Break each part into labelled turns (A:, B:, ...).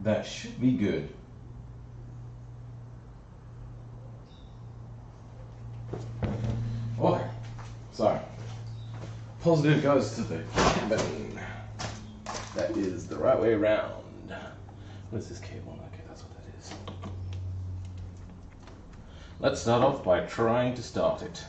A: That should be good. Oh, sorry. Positive goes to the cabin. That is the right way around. What is this cable? Okay, that's what that is. Let's start off by trying to start it.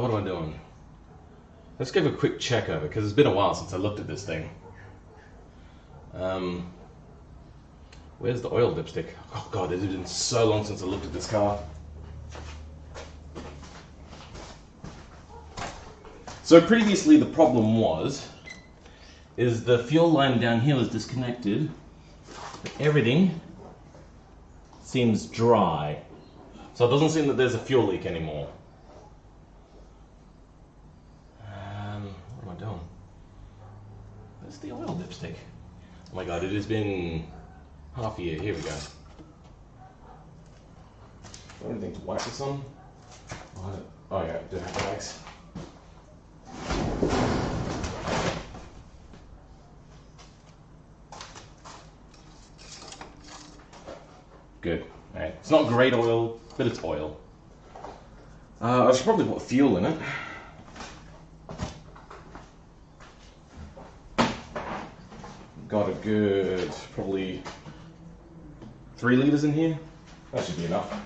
A: What am I doing? Let's give a quick check over, because it's been a while since I looked at this thing. Where's the oil dipstick? Oh god, it's been so long since I looked at this car. So previously the problem is the fuel line down here was disconnected, but everything seems dry. So it doesn't seem that there's a fuel leak anymore. What am I doing? Where's the oil dipstick? Oh my god, it has been half a year. Here we go. Got anything to wipe this on? Oh yeah, I do have bags. Good. Alright. It's not great oil, but it's oil. I should probably put fuel in it. Got a good, probably 3 liters in here. That should be enough.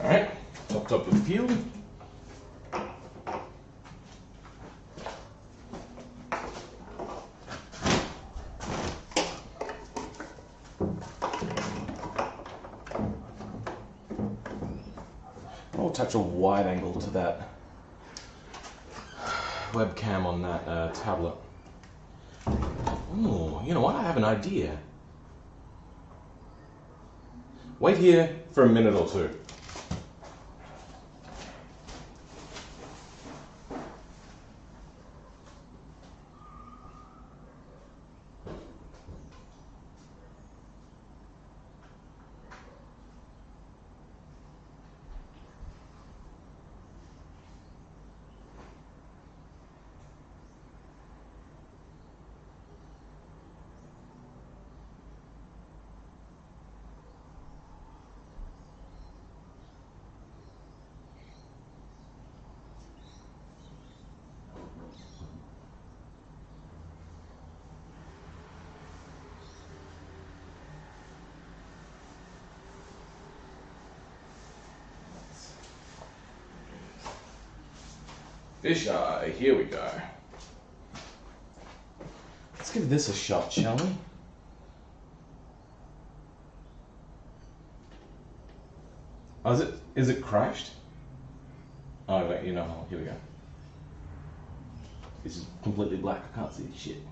A: Alright, topped up with fuel. I'll attach a wide angle to that webcam on that tablet. Ooh, you know what? I have an idea. Wait here for a minute or two. Fisheye, here we go. Let's give this a shot, shall we? Oh, is it crashed? Oh wait, you know, here we go. This is completely black, I can't see shit.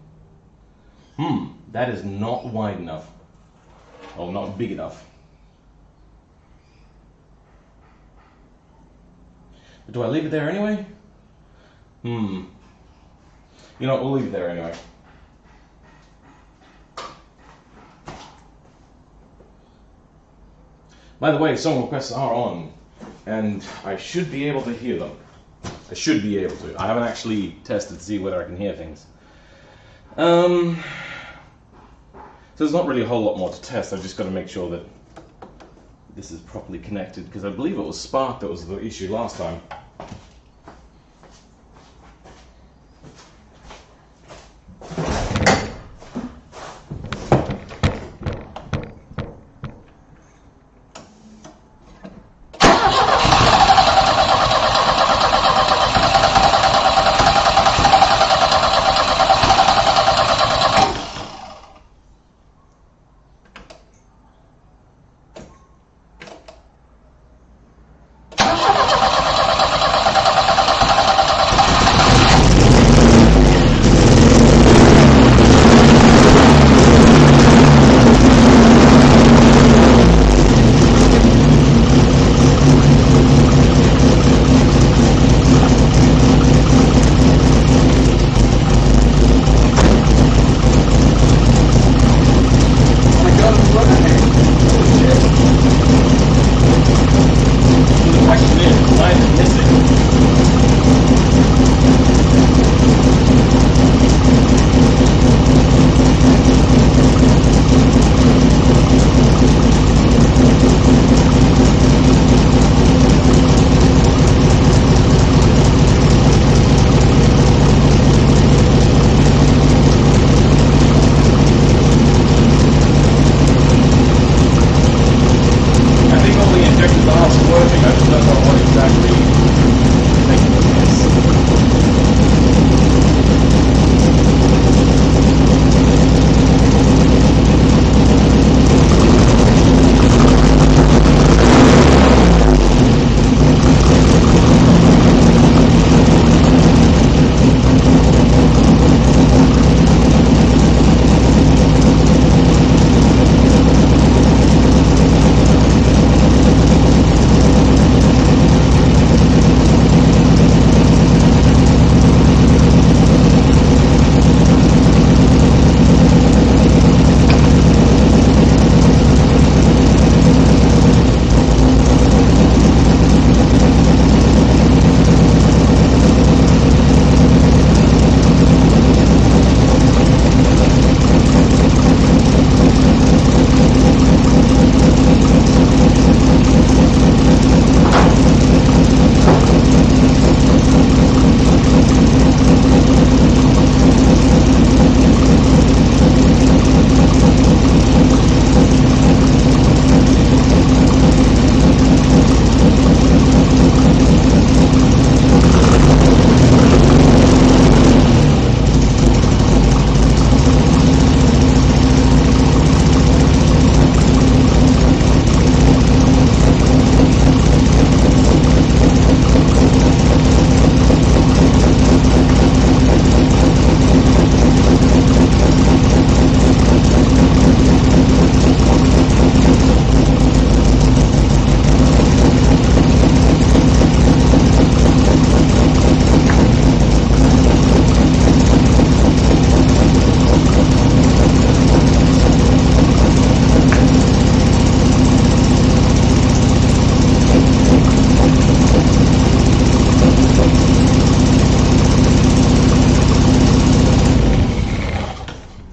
A: That is not wide enough. Or not big enough. But do I leave it there anyway? You know what, we'll leave it there anyway. By the way, song requests are on, and I should be able to hear them. I should be able to. I haven't actually tested to see whether I can hear things. So there's not really a whole lot more to test. I've just got to make sure that this is properly connected, because I believe it was Spark that was the issue last time.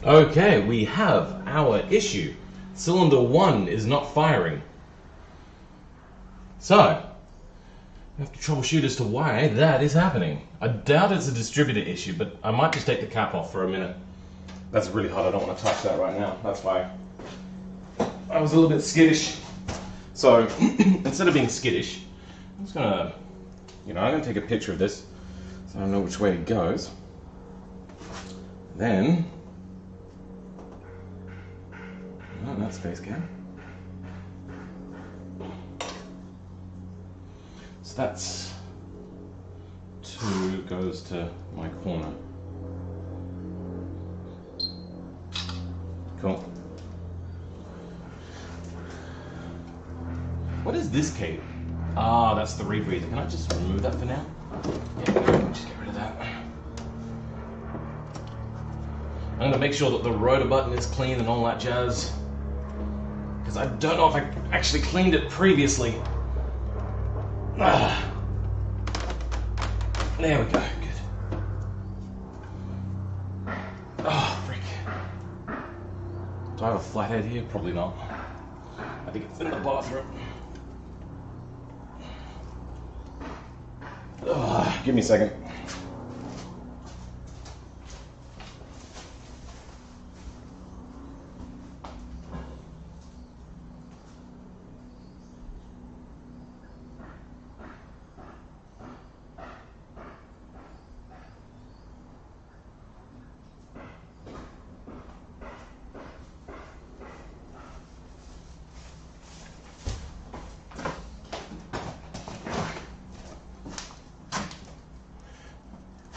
A: Okay, we have our issue. Cylinder 1 is not firing. So, we have to troubleshoot as to why that is happening. I doubt it's a distributor issue, but I might just take the cap off for a minute. That's really hot, I don't want to touch that right now. That's why I was a little bit skittish. So, instead of being skittish, I'm just gonna, I'm gonna take a picture of this so I know which way it goes. Then, oh, that's face cam. So that's 2 goes to my corner. Cool. What is this cable? Ah, that's the rebreather. Can I just remove that for now? Yeah, just get rid of that. I'm going to make sure that the rotor button is clean and all that jazz. Because I don't know if I actually cleaned it previously. Ah. There we go, good. Oh, frick. Do I have a flathead here? Probably not. I think it's in the bathroom. Give me a second.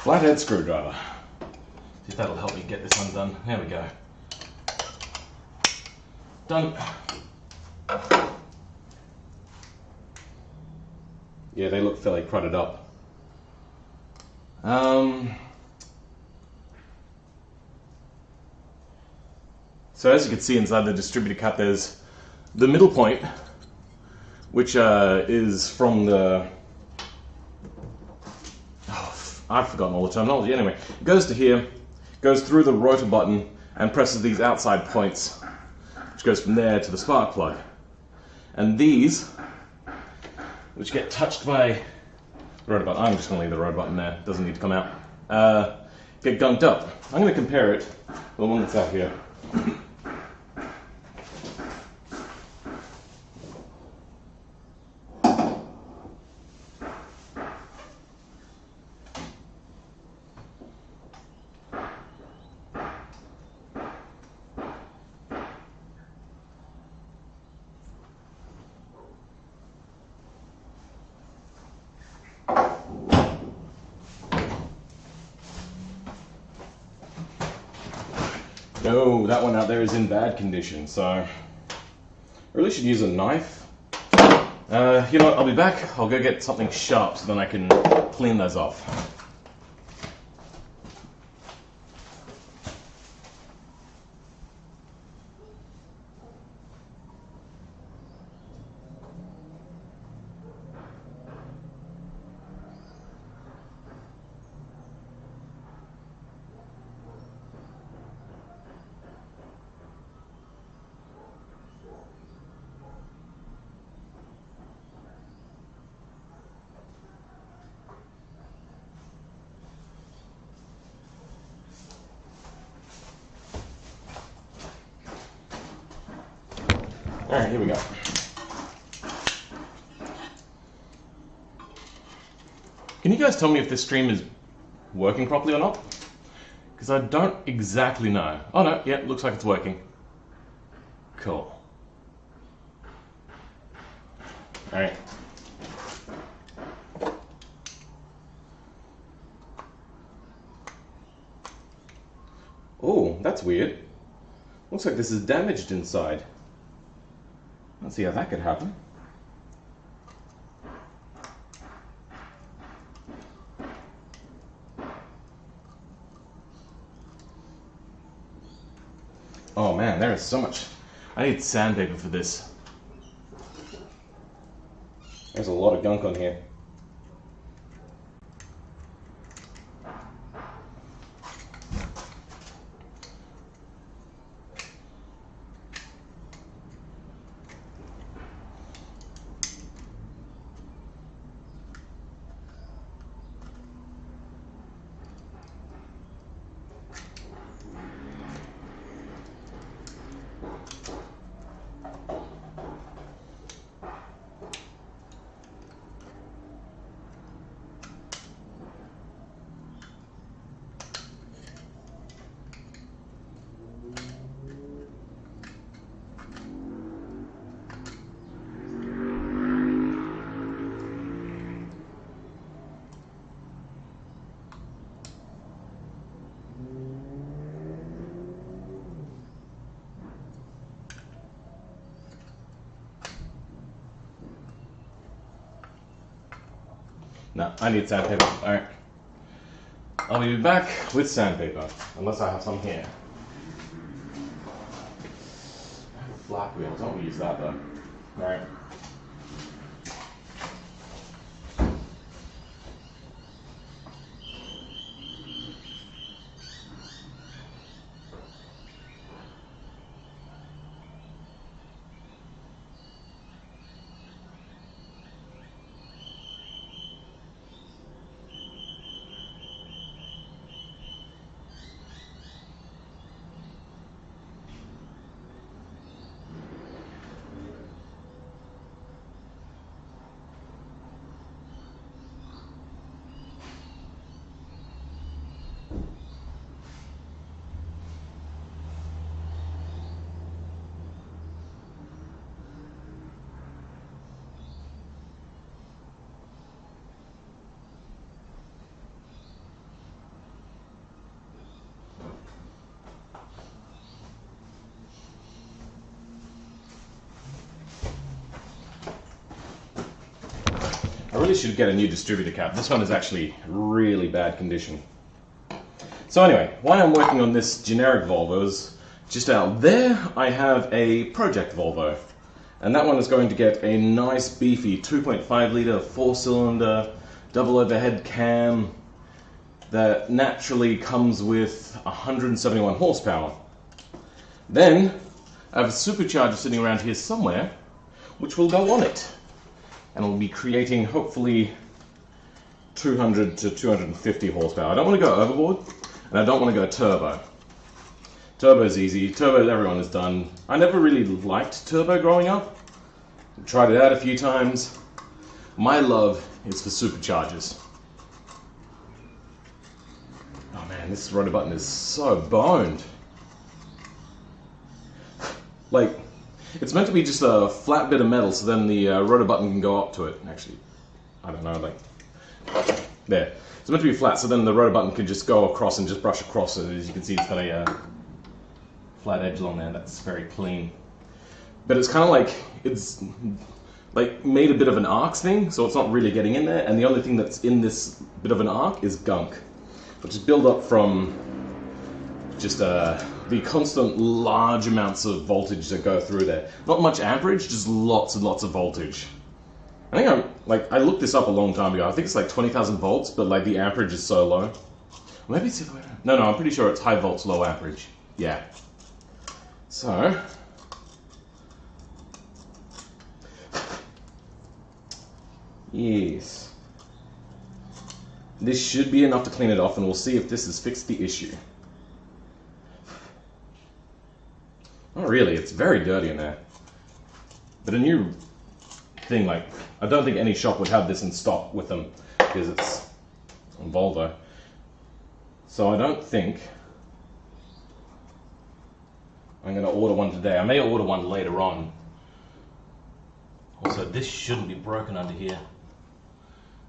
A: Flathead screwdriver. See if that'll help me get this undone. There we go. Done. Yeah, they look fairly crudted up. So as you can see inside the distributor cut, there's the middle point, which is from the... I've forgotten all the terminology. Anyway, it goes to here, goes through the rotor button, and presses these outside points, which goes from there to the spark plug. And these, which get touched by the rotor button, I'm just going to leave the rotor button there, it doesn't need to come out, get gunked up. I'm going to compare it to the one that's out here. No, that one out there is in bad condition, so I really should use a knife. You know what, I'll be back. I'll go get something sharp so then I can clean those off. Alright, here we go. Can you guys tell me if this stream is working properly or not? Because I don't exactly know. Oh no, yeah, looks like it's working. Cool. Alright. Oh, that's weird. Looks like this is damaged inside. Let's see how that could happen. Oh man, there is so much. I need sandpaper for this. There's a lot of gunk on here. No, I need sandpaper. Alright. I'll be back with sandpaper, unless I have some here. Flat wheels, don't use that though. Alright. I really should get a new distributor cap. This one is actually really bad condition. So anyway, while I'm working on this generic Volvo, is just out there I have a project Volvo. And that one is going to get a nice beefy 2.5 litre 4-cylinder double overhead cam that naturally comes with 171 horsepower. Then I have a supercharger sitting around here somewhere which will go on it. And we'll be creating hopefully 200 to 250 horsepower. I don't want to go overboard, and I don't want to go turbo. Turbo is easy. Turbo everyone has done. I never really liked turbo growing up. Tried it out a few times. My love is for superchargers. Oh man, this rotor button is so boned. Like, it's meant to be just a flat bit of metal, so then the rotor button can go up to it. Actually, I don't know, like, there. It's meant to be flat, so then the rotor button can just go across and just brush across it. As you can see, it's got a flat edge along there. That's very clean. But it's kind of like, it's like made a bit of an arc thing, so it's not really getting in there. And the only thing that's in this bit of an arc is gunk, which is built up from just the constant large amounts of voltage that go through there. Not much amperage, just lots and lots of voltage. I think I looked this up a long time ago. I think it's like 20,000 volts, but like the amperage is so low. Maybe it's the other way around. No, I'm pretty sure it's high volts, low amperage. Yeah. So, yes. This should be enough to clean it off, and we'll see if this has fixed the issue. Not really, it's very dirty in there. But a new thing, like, I don't think any shop would have this in stock with them because it's on Volvo. So I don't think I'm going to order one today. I may order one later on. Also, this shouldn't be broken under here.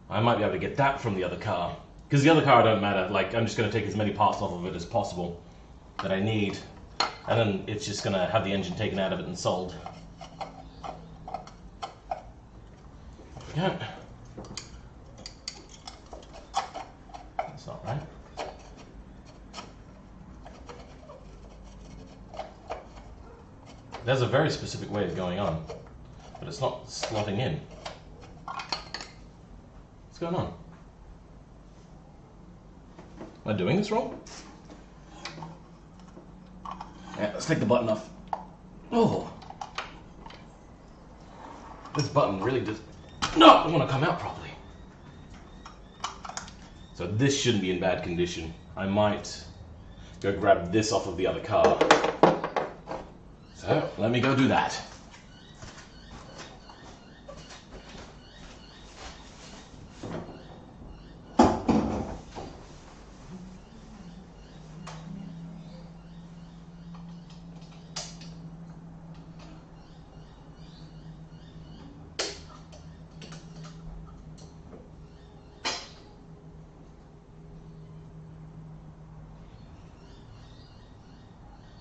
A: I might be able to get that from the other car. Because the other car don't matter. Like, I'm just going to take as many parts off of it as possible that I need. And then it's just going to have the engine taken out of it and sold. Yeah. That's not right. There's a very specific way of going on, but it's not slotting in. What's going on? Am I doing this wrong? Yeah, let's take the button off. Oh! This button really does not want to come out properly. So this shouldn't be in bad condition. I might go grab this off of the other car. So, let me go do that.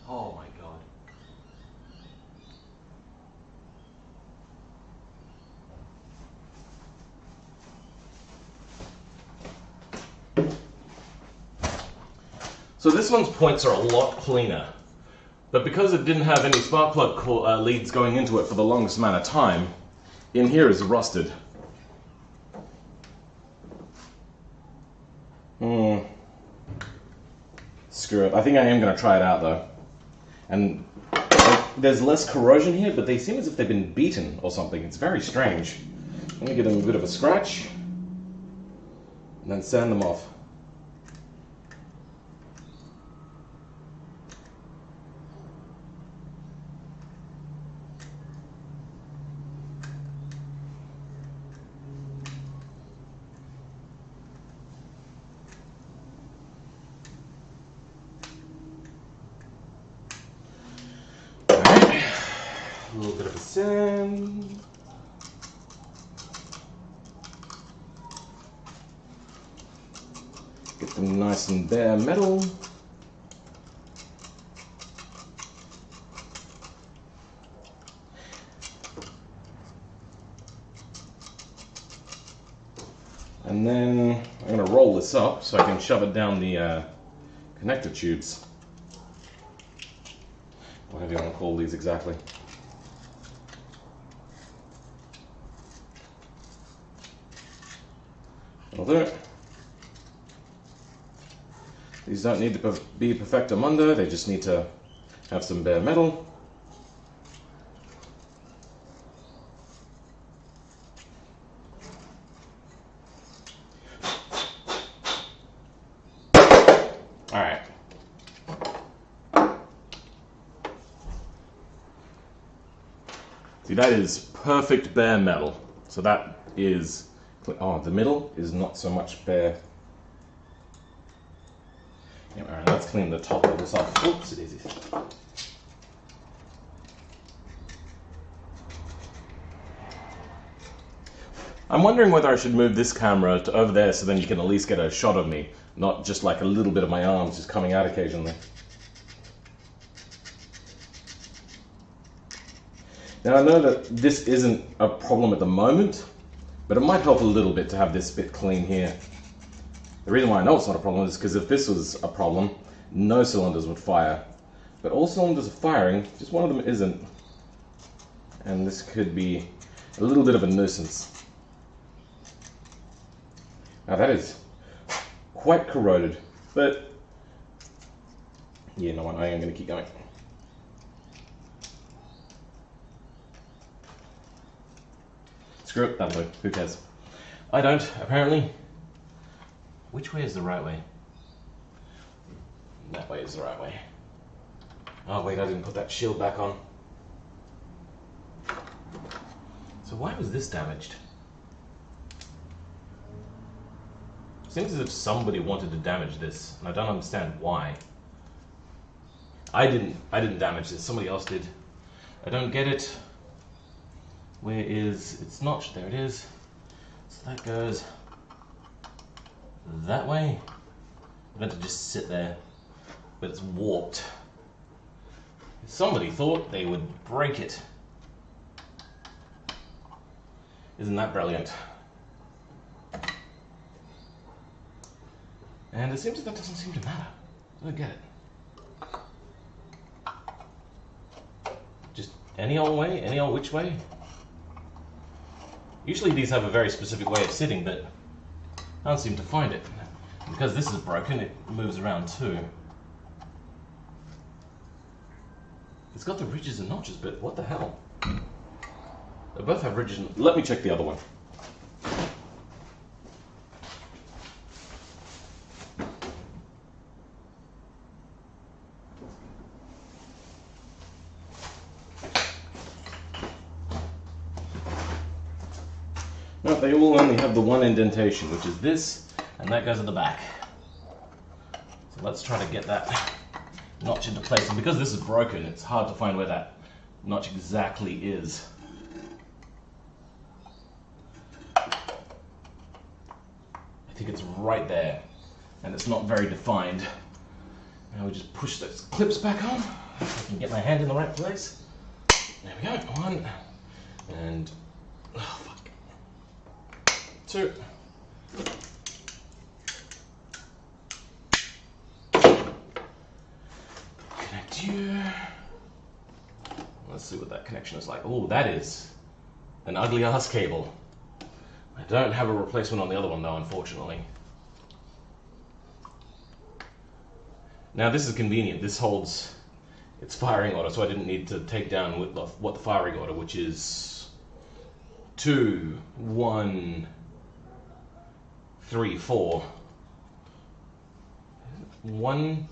A: Oh my God. So this one's points are a lot cleaner, but because it didn't have any spark plug leads going into it for the longest amount of time, in here is rusted. Screw it. I think I am going to try it out though. And there's less corrosion here, but they seem as if they've been beaten or something. It's very strange. Let me give them a bit of a scratch and then sand them off. A little bit of a sand. Get them nice and bare metal. And then I'm going to roll this up so I can shove it down the connector tubes. Whatever you want to call these exactly. Although these don't need to be perfectamundo, they just need to have some bare metal. Alright. See, that is perfect bare metal. So that is, oh, the middle is not so much bare. Yeah, alright, let's clean the top of this off. Oops, it is. I'm wondering whether I should move this camera to over there so then you can at least get a shot of me, not just like a little bit of my arms just coming out occasionally. Now I know that this isn't a problem at the moment, but it might help a little bit to have this bit clean here. The reason why I know it's not a problem is because if this was a problem, no cylinders would fire. But all cylinders are firing, just one of them isn't. And this could be a little bit of a nuisance. Now that is quite corroded, but yeah, no, I am going to keep going. Screw it, that'll do. Who cares? I don't, apparently. Which way is the right way? That way is the right way. Oh wait, I didn't put that shield back on. So why was this damaged? Seems as if somebody wanted to damage this, and I don't understand why. I didn't damage this, somebody else did. I don't get it. Where is its notch? There it is. So that goes that way. I meant to just sit there, but it's warped. Somebody thought they would break it. Isn't that brilliant? And it seems that doesn't seem to matter. I don't get it. Just any old way, any old which way. Usually these have a very specific way of sitting, but I don't seem to find it. Because this is broken, it moves around too. It's got the ridges and notches, but what the hell? They both have ridges and... Let me check the other one. No, they all only have the one indentation, which is this, and that goes at the back. So let's try to get that notch into place. And because this is broken, it's hard to find where that notch exactly is. I think it's right there, and it's not very defined. Now we just push those clips back on. If I can get my hand in the right place. There we go. One, and oh fuck. Two. that connection is like. Oh, that is an ugly ass cable. I don't have a replacement on the other one though, unfortunately. Now this is convenient. This holds its firing order, so I didn't need to take down what the firing order, which is 2, 1, 3, 4. 1,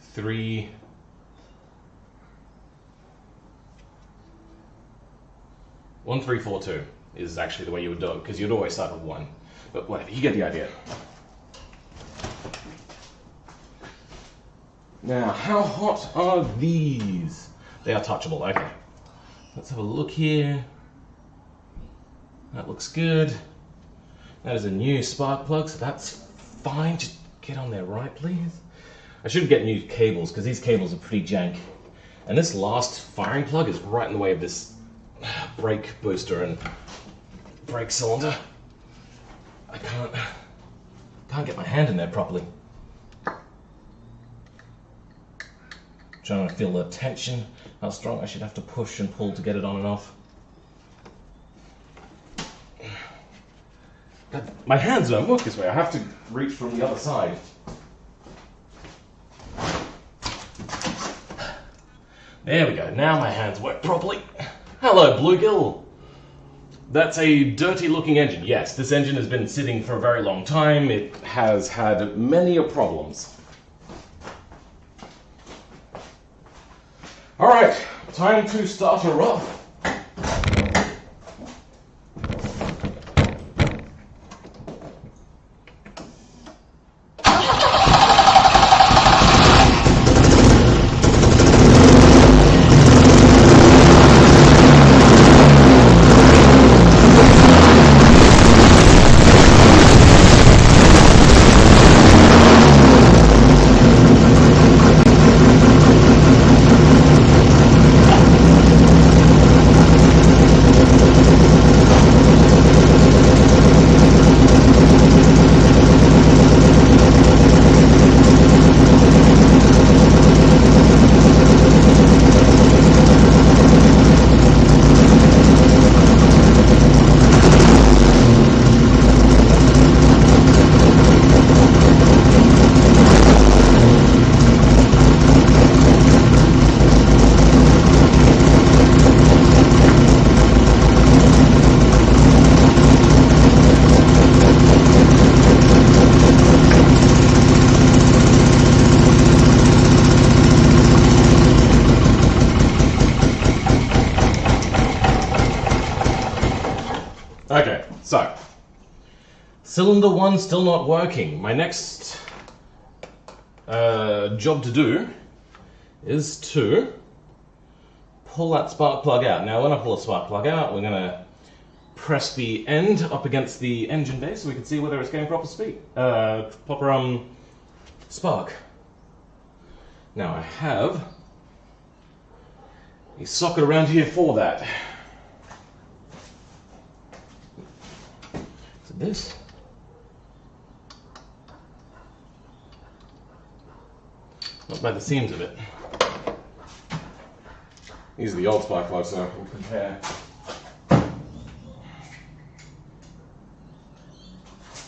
A: 3, 1, 3, 4, 2 is actually the way you would do it, because you'd always start with 1. But whatever, you get the idea. Now, how hot are these? They are touchable, okay. Let's have a look here. That looks good. That is a new spark plug, so that's fine. Just get on there right, please. I should get new cables, because these cables are pretty jank. And this last firing plug is right in the way of this brake booster and brake cylinder. I can't get my hand in there properly. Trying to feel the tension, how strong I should have to push and pull to get it on and off. God, my hands don't work this way. I have to reach from the other side. There we go. Now my hands work properly. Hello, Bluegill. That's a dirty looking engine. Yes, this engine has been sitting for a very long time. It has had many problems. Alright, time to start her up. Okay, so cylinder 1 still not working. My next job to do is to pull that spark plug out. Now when I pull the spark plug out, we're going to press the end up against the engine base so we can see whether it's getting proper speed, spark. Now I have a socket around here for that. So this. Not by the seams of it. These are the old spark plugs, so we'll compare.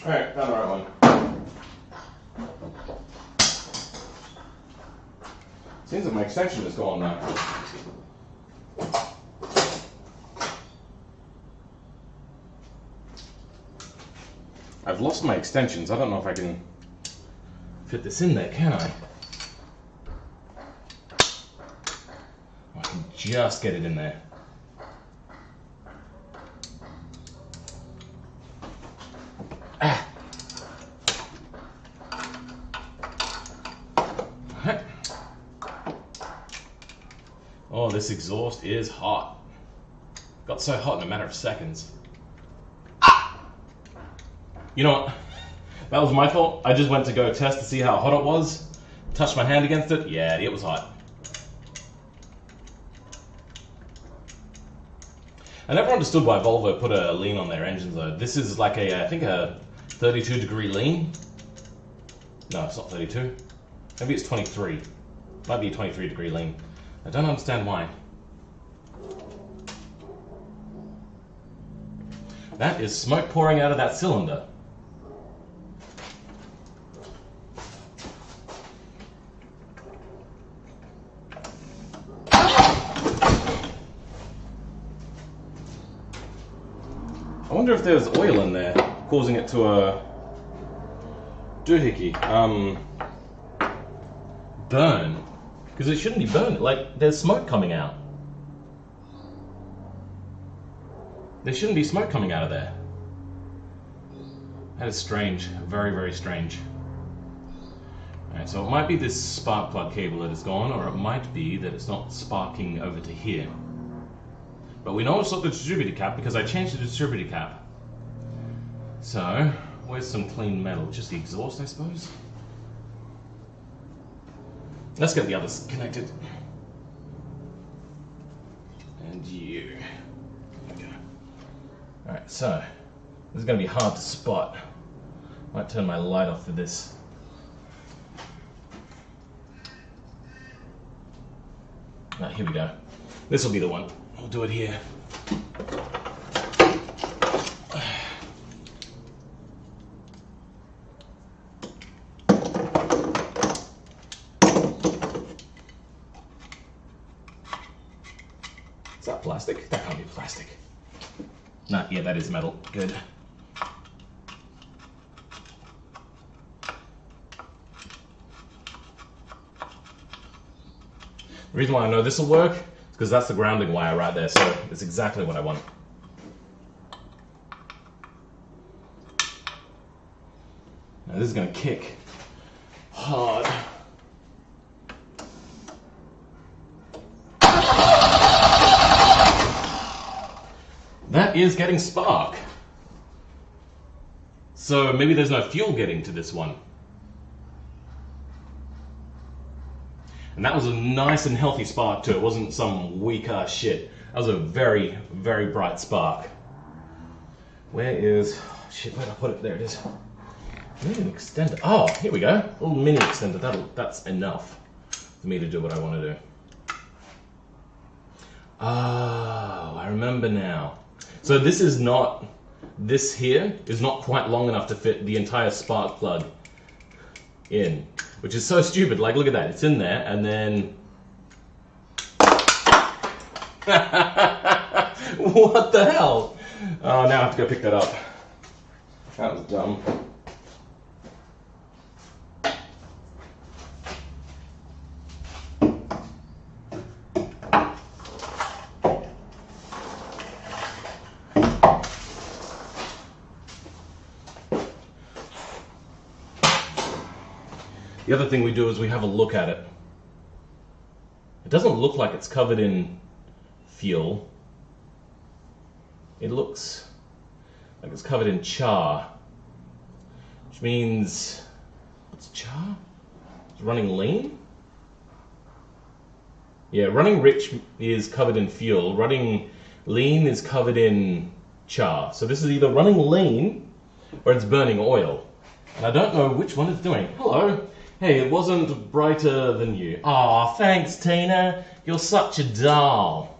A: Alright, found the right one. Seems like my extension is gone now. I've lost my extensions. I don't know if I can fit this in there, can I? I can just get it in there. Ah. Oh, this exhaust is hot. Got so hot in a matter of seconds. You know what? That was my fault. I just went to go test to see how hot it was. Touched my hand against it. Yeah, it was hot. I never understood why Volvo put a lean on their engines though. This is like a, I think a 32-degree lean. No, it's not 32. Maybe it's 23. Might be a 23-degree lean. I don't understand why. That is smoke pouring out of that cylinder. I wonder if there's oil in there, causing it to doohickey, burn. Because it shouldn't be burning, like, there's smoke coming out. There shouldn't be smoke coming out of there. That is strange, very, very strange. Alright, so it might be this spark plug cable that is gone, or it might be that it's not sparking over to here. But we know it's not the distributor cap because I changed the distributor cap. So, where's some clean metal? Just the exhaust, I suppose? Let's get the others connected. And you. There we go. Alright, so, this is going to be hard to spot. Might turn my light off for this. Alright, here we go. This will be the one. We'll do it here. Is that plastic? That can't be plastic. Nah, yeah, that is metal. Good. The reason why I know this will work is because that's the grounding wire right there, so it's exactly what I want. Now this is going to kick hard. That is getting spark. So maybe there's no fuel getting to this one. And that was a nice and healthy spark too. It wasn't some weak ass shit. That was a very, very bright spark. Where is... shit, where did I put it? There it is. I need an extender. Oh, here we go. A little mini extender. That's enough for me to do what I want to do. Oh, I remember now. So this is not... this here is not quite long enough to fit the entire spark plug in. Which is so stupid. Like, look at that. It's in there, and then... what the hell? Oh, now I have to go pick that up. That was dumb. The other thing we do is we have a look at it. It doesn't look like it's covered in fuel. It looks like it's covered in char. Which means... what's char? It's running lean? Yeah, running rich is covered in fuel. Running lean is covered in char. So this is either running lean or it's burning oil. And I don't know which one it's doing. Hello. Hey, it wasn't brighter than you. Aw, thanks, Tina. You're such a doll.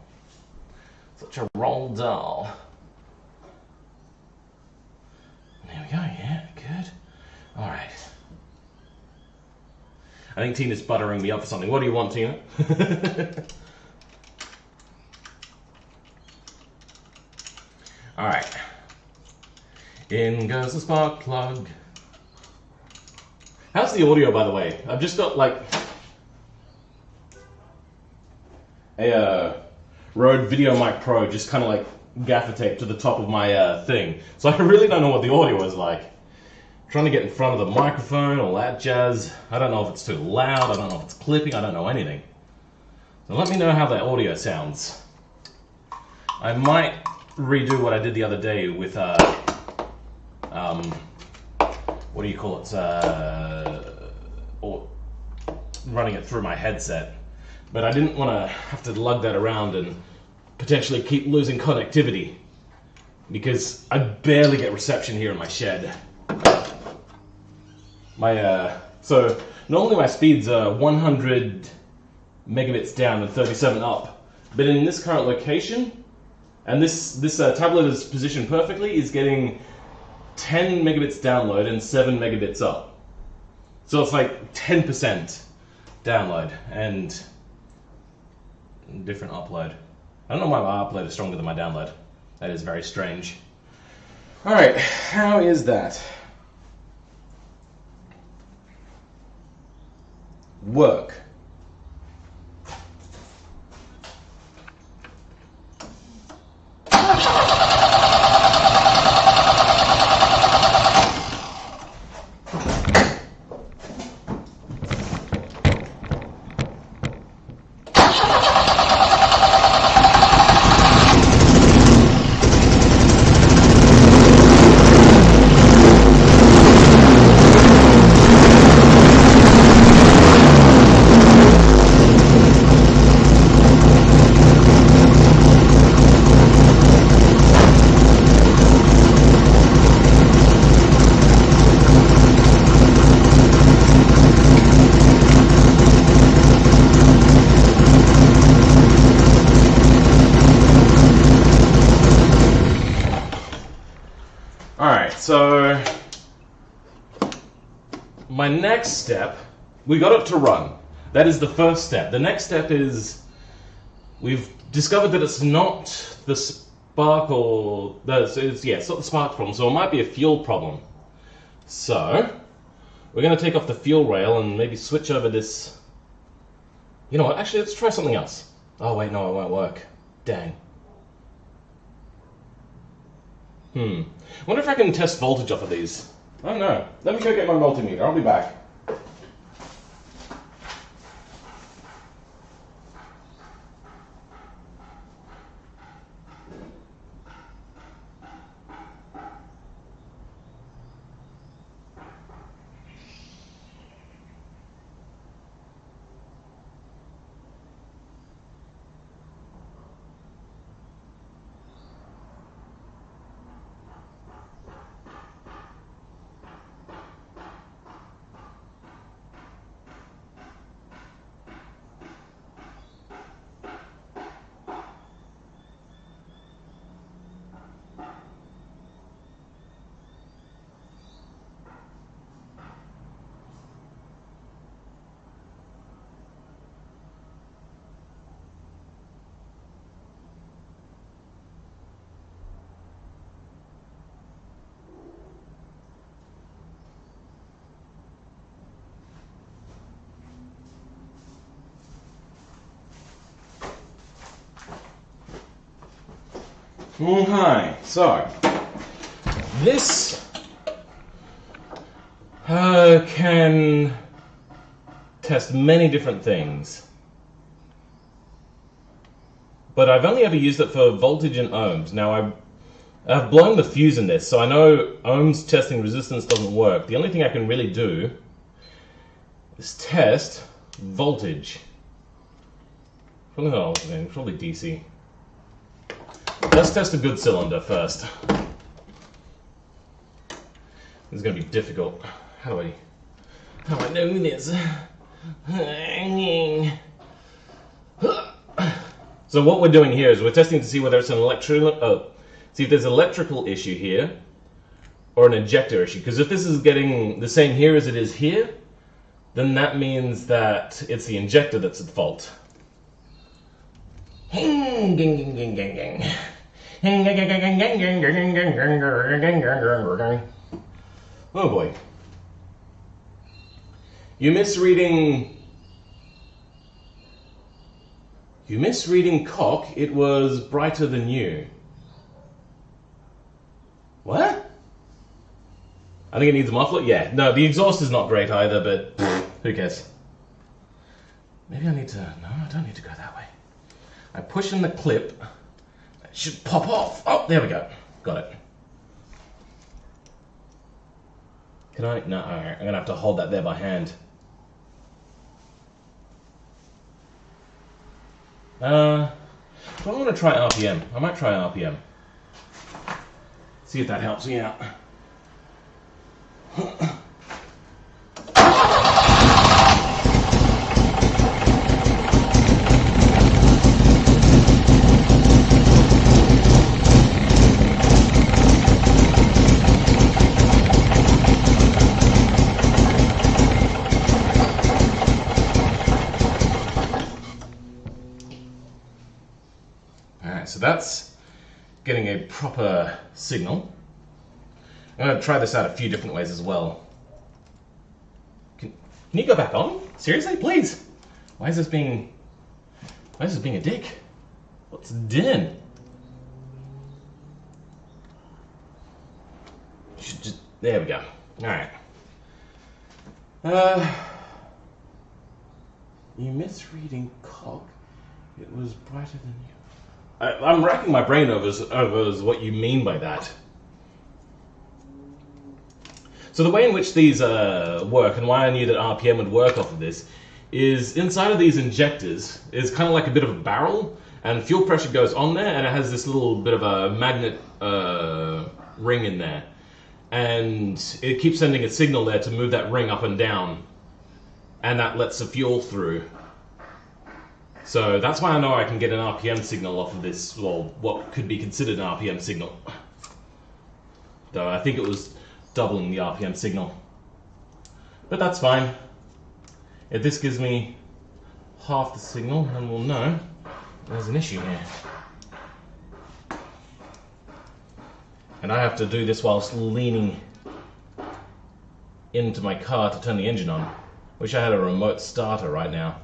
A: Such a roll doll. There we go, yeah, good. Alright. I think Tina's buttering me up for something. What do you want, Tina? Alright. In goes the spark plug. How's the audio, by the way? I've just got like a Rode Video Mic Pro just kind of like gaffer tape to the top of my thing. So I really don't know what the audio is like. I'm trying to get in front of the microphone, all that jazz. I don't know if it's too loud, I don't know if it's clipping, I don't know anything. So let me know how that audio sounds. I might redo what I did the other day with what do you call it? Or running it through my headset. But I didn't want to have to lug that around and potentially keep losing connectivity because I barely get reception here in my shed. So normally my speeds are 100 megabits down and 37 up. But in this current location, and this tablet is positioned perfectly, is getting 10 megabits download and 7 megabits up. So it's like 10% download and different upload. I don't know why my upload is stronger than my download. That is very strange. Alright, how is that? Work. Alright, so my next step, we got it to run. That is the first step. The next step is we've discovered that it's not the spark or it's not the spark problem, so it might be a fuel problem. So we're going to take off the fuel rail and maybe switch over this. You know what, actually let's try something else. Oh wait, no, it won't work. Dang. Wonder if I can test voltage off of these. I don't know. Let me go get my multimeter. I'll be back. Okay, so this can test many different things, but I've only ever used it for voltage and ohms. Now I've blown the fuse in this, so I know ohms testing resistance doesn't work. The only thing I can really do is test voltage. Probably DC. Let's test a good cylinder first. This is going to be difficult. How do I know this? So what we're doing here is we're testing to see whether it's an see if there's an electrical issue here or an injector issue. Because if this is getting the same here as it is here, then that means that it's the injector that's at fault. Oh boy. You're misreading cock. It was brighter than you. What? I think it needs a muffler? Yeah. No, the exhaust is not great either, but who cares? Maybe I need to... No, I don't need to go that way. I push in the clip. It should pop off. Oh, there we go. Got it. Can I? No, alright. I'm going to have to hold that there by hand. Do I want to try RPM? I might try RPM. See if that helps me out. that's getting a proper signal. I'm going to try this out a few different ways as well. Can you go back on? Seriously, please? Why is this being a dick? What's din? There we go. Alright. You misreading cock. It was brighter than you. I'm racking my brain over what you mean by that. So the way in which these work, and why I knew that RPM would work off of this, is inside of these injectors is kind of like a bit of a barrel, and fuel pressure goes on there, and it has this little bit of a magnet ring in there. And it keeps sending a signal there to move that ring up and down, and that lets the fuel through. So that's why I know I can get an RPM signal off of this, well, what could be considered an RPM signal. Though I think it was doubling the RPM signal. But that's fine. If this gives me half the signal, then we'll know there's an issue here. And I have to do this whilst leaning into my car to turn the engine on. Wish I had a remote starter right now.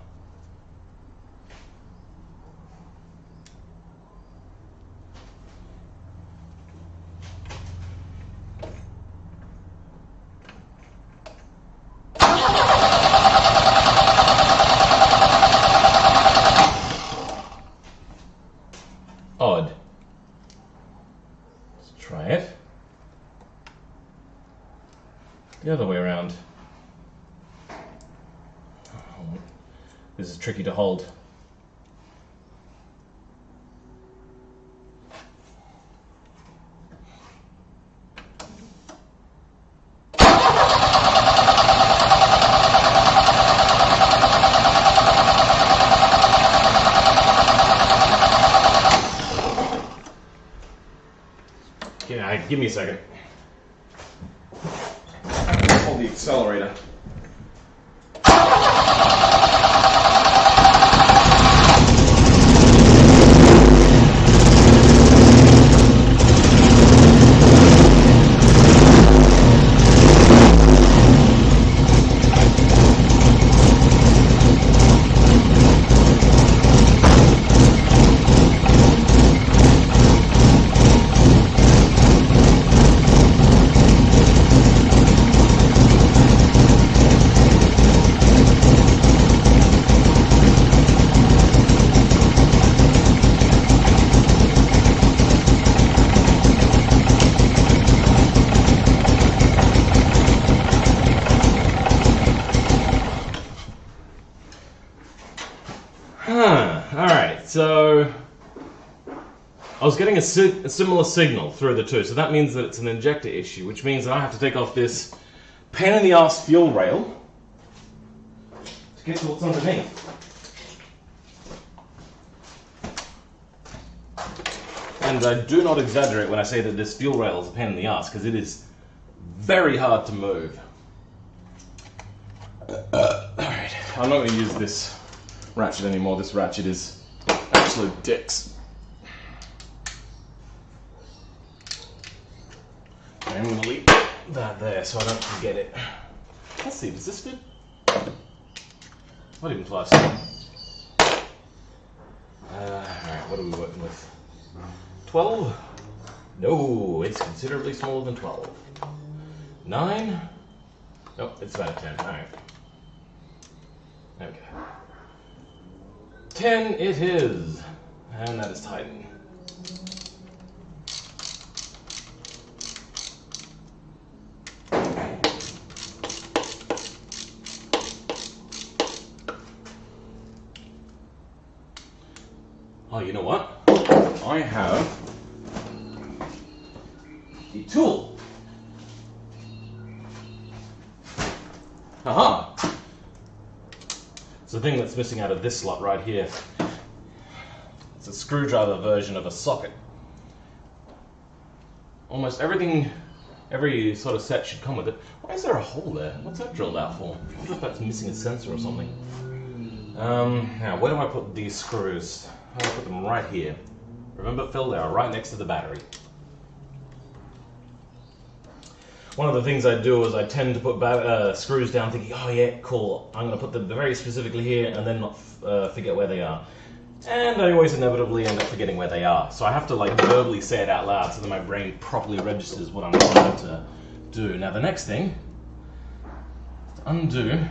A: Odd. Let's try it. The other way around. Oh, this is tricky to hold. Give me a second. Hold the accelerator. Alright, so I was getting a similar signal through the two, so that means that it's an injector issue, which means that I have to take off this pain in the ass fuel rail to get to what's underneath. And I do not exaggerate when I say that this fuel rail is a pain in the ass, because it is very hard to move. Alright, I'm not going to use this ratchet anymore. This ratchet is absolute dicks. I'm going to leave that there so I don't forget it. Let's see, does this fit? Not even close. Alright, what are we working with? 12? No, it's considerably smaller than 12. 9? Nope, it's about 10. Alright. Okay. 10 it is. And that is tightened. Oh, you know what? I have the tool. Aha! It's the thing that's missing out of this slot right here. It's a screwdriver version of a socket. Almost everything, every sort of set should come with it. Why is there a hole there? What's that drilled out for? I wonder if that's missing a sensor or something. Now, where do I put these screws? I'll put them right here. Remember, Phil, they are right next to the battery. One of the things I do is I tend to put screws down thinking, oh yeah, cool, I'm going to put them very specifically here and then not forget where they are. And I always inevitably end up forgetting where they are. So I have to like verbally say it out loud so that my brain properly registers what I'm trying to do. Now the next thing is to undo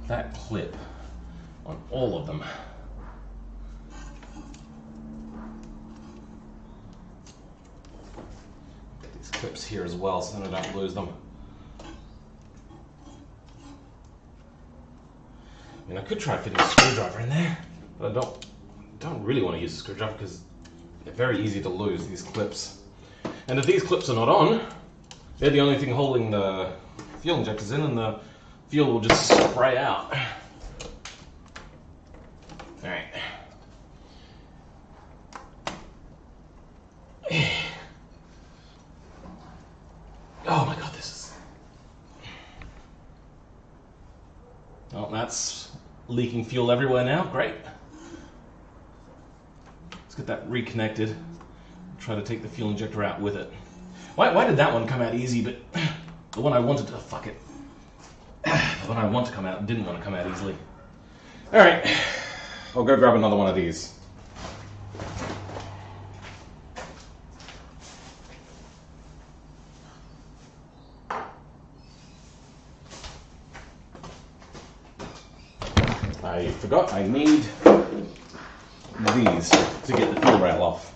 A: that clip on all of them. Get these clips here as well so that I don't lose them. I mean, I could try fitting a screwdriver in there, but I don't really want to use a screwdriver because they're very easy to lose, these clips. And if these clips are not on, they're the only thing holding the fuel injectors in, and the fuel will just spray out. Alright. Oh my god, this is... Well, that's leaking fuel everywhere now. Great. Let's get that reconnected. Try to take the fuel injector out with it. Why did that one come out easy, but the one I wanted to... fuck it. The one I want to come out didn't want to come out easily. Alright. I'll go grab another one of these. I forgot I need these to get the fuel rail off.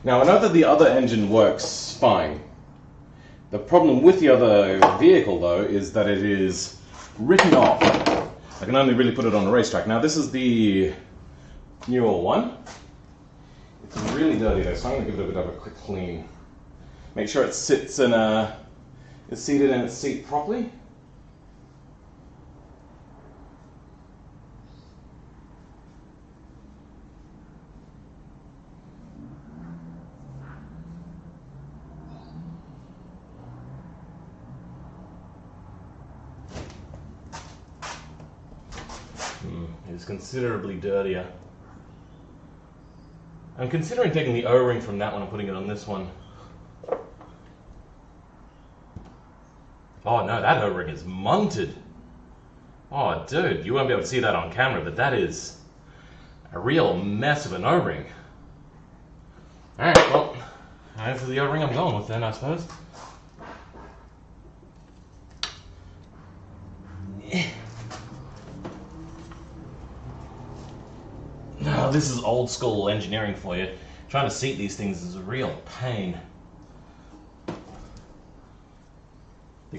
A: Now I know that the other engine works fine. The problem with the other vehicle though is that it is written off. I can only really put it on a racetrack. Now this is the newer one. It's really dirty though, so I'm going to give it a bit of a quick clean. Make sure it sits in it's seated in its seat properly. It's considerably dirtier. I'm considering taking the O-ring from that one and putting it on this one. Oh no, that O-ring is munted. Oh dude, you won't be able to see that on camera, but that is a real mess of an O-ring. Alright, well, that's the O-ring I'm going with then, I suppose. No, this is old school engineering for you. Trying to seat these things is a real pain.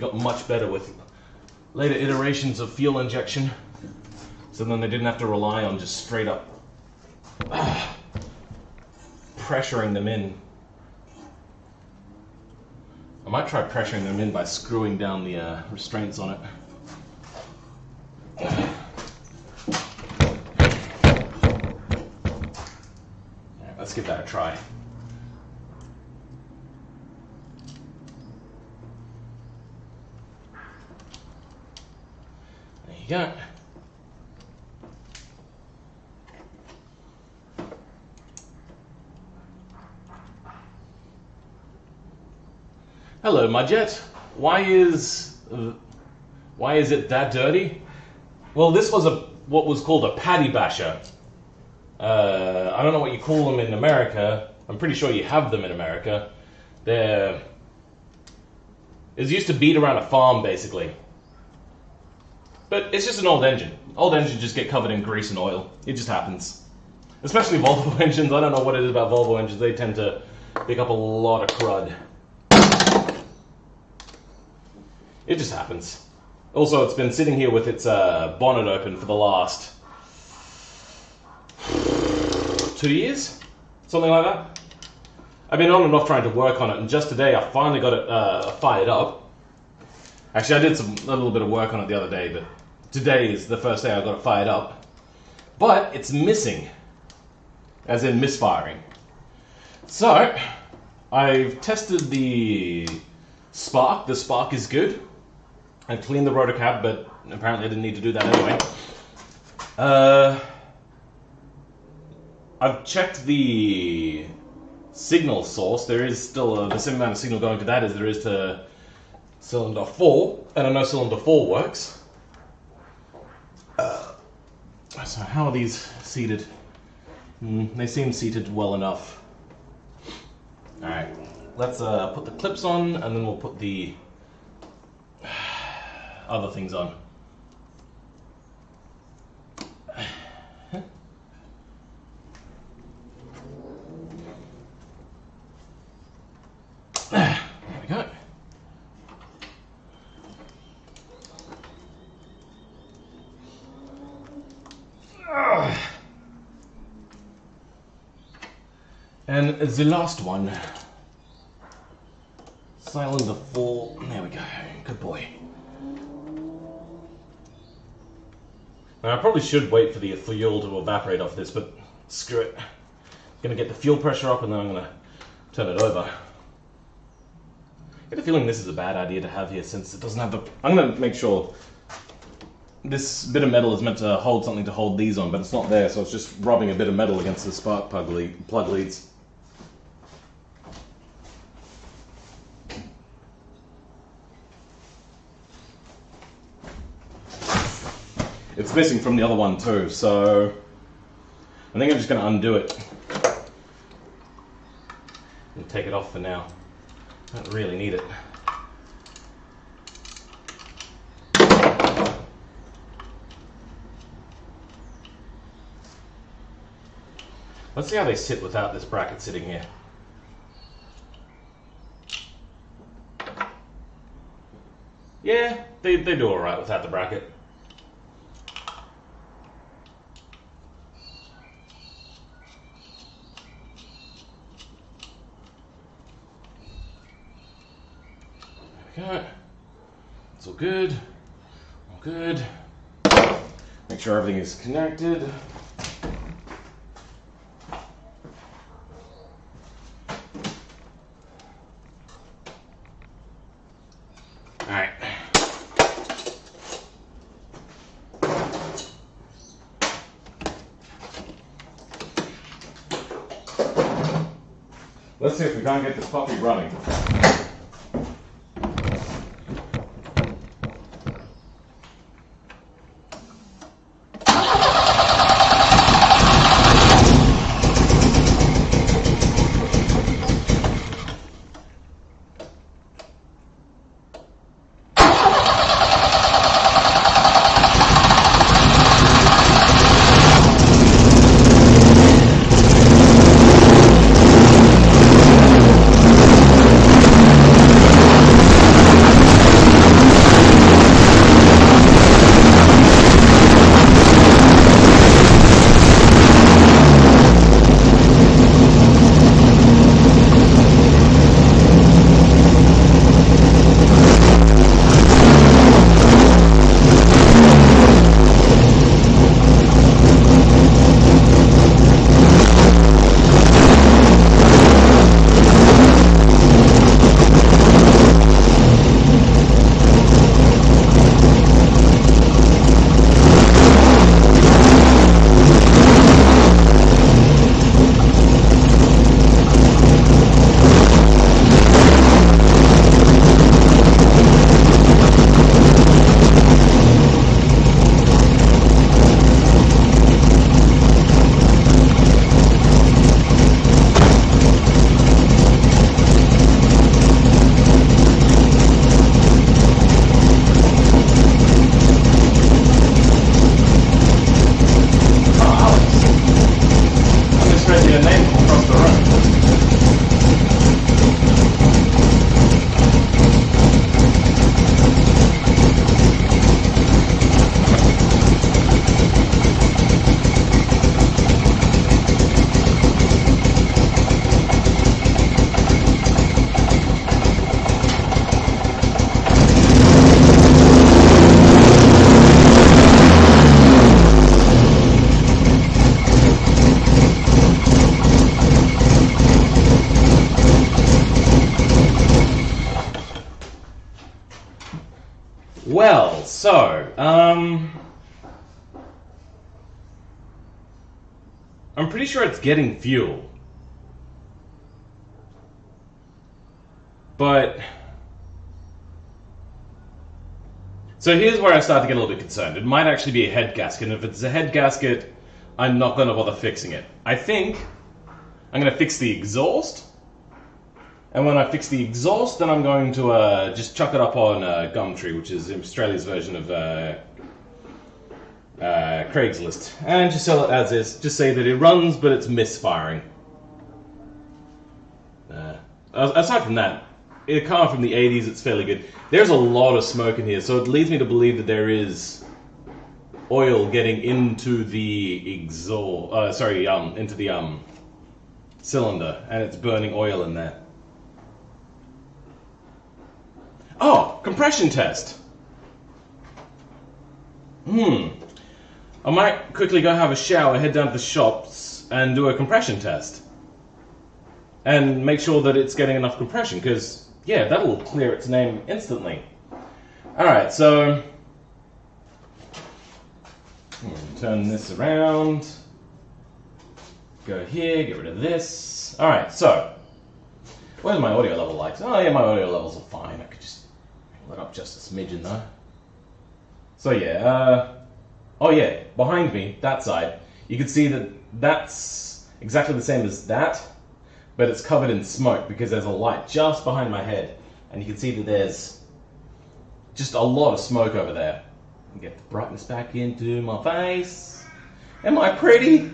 A: got much better with later iterations of fuel injection. So then they didn't have to rely on just straight up pressuring them in. I might try pressuring them in by screwing down the restraints on it. Alright, let's give that a try. There you go. Hello, my jet. Why is it that dirty? Well, this was what was called a paddy basher. I don't know what you call them in America. I'm pretty sure you have them in America. It used to beat around a farm, basically. But it's just an old engine. Old engines just get covered in grease and oil. It just happens. Especially Volvo engines. I don't know what it is about Volvo engines. They tend to pick up a lot of crud. It just happens. Also, it's been sitting here with its bonnet open for the last 2 years? Something like that. I've been on and off trying to work on it, and just today I finally got it fired up. Actually, I did a little bit of work on it the other day, but today is the first day I got it fired up. But it's missing, as in misfiring. So, I've tested the spark. The spark is good. I cleaned the rotor cap, but apparently I didn't need to do that anyway. I've checked the signal source. There is still the same amount of signal going to that as there is to cylinder 4, and I know cylinder 4 works. So how are these seated? They seem seated well enough. Alright, let's put the clips on, and then we'll put the other things on. There we go. And the last one. Cylinder 4. There we go. Good boy. Now, I probably should wait for the fuel to evaporate off this, but screw it. I'm going to get the fuel pressure up and then I'm going to turn it over. I get a feeling this is a bad idea to have here since it doesn't have the... I'm going to make sure this bit of metal is meant to hold something to hold these on, but it's not there, so it's just rubbing a bit of metal against the spark plug leads. It's missing from the other one too, so I think I'm just going to undo it and take it off for now. I don't really need it. Let's see how they sit without this bracket sitting here. Yeah, they do alright without the bracket. Okay, it's all good, all good. Make sure everything is connected. All right. Let's see if we can't get this puppy running. I'm pretty sure it's getting fuel. But... So here's where I start to get a little bit concerned. It might actually be a head gasket, and if it's a head gasket, I'm not going to bother fixing it. I think I'm going to fix the exhaust, and when I fix the exhaust, then I'm going to just chuck it up on Gumtree, which is Australia's version of Craigslist, and just sell it as is. Just say that it runs, but it's misfiring. Aside from that, a car from the 80s, it's fairly good. There's a lot of smoke in here, so it leads me to believe that there is oil getting into the exhaust, into the cylinder, and it's burning oil in there. Oh, compression test. I might quickly go have a shower, head down to the shops, and do a compression test. And make sure that it's getting enough compression, because, yeah, that'll clear its name instantly. Alright, so... turn this around. Go here, get rid of this. Alright, so... where's my audio level like? Oh yeah, my audio levels are fine. I could just let up just a smidgen though. So yeah, oh yeah, behind me, that side, you can see that that's exactly the same as that, but it's covered in smoke because there's a light just behind my head, and you can see that there's just a lot of smoke over there. Get the brightness back into my face. Am I pretty?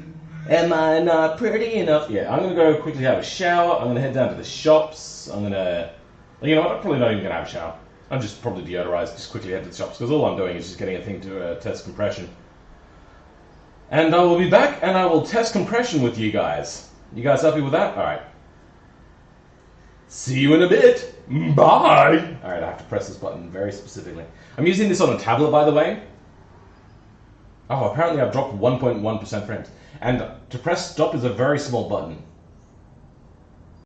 A: Am I not pretty enough? Yeah, I'm gonna go quickly have a shower. I'm gonna head down to the shops. I'm gonna, you know what? I'm probably not even gonna have a shower. I'm just probably deodorized. Just quickly head to the shops because all I'm doing is just getting a thing to test compression. And I will be back and I will test compression with you guys. You guys happy with that? All right. See you in a bit. Bye. All right, I have to press this button very specifically. I'm using this on a tablet, by the way. Oh, apparently I've dropped 1.1% frames. And to press stop is a very small button.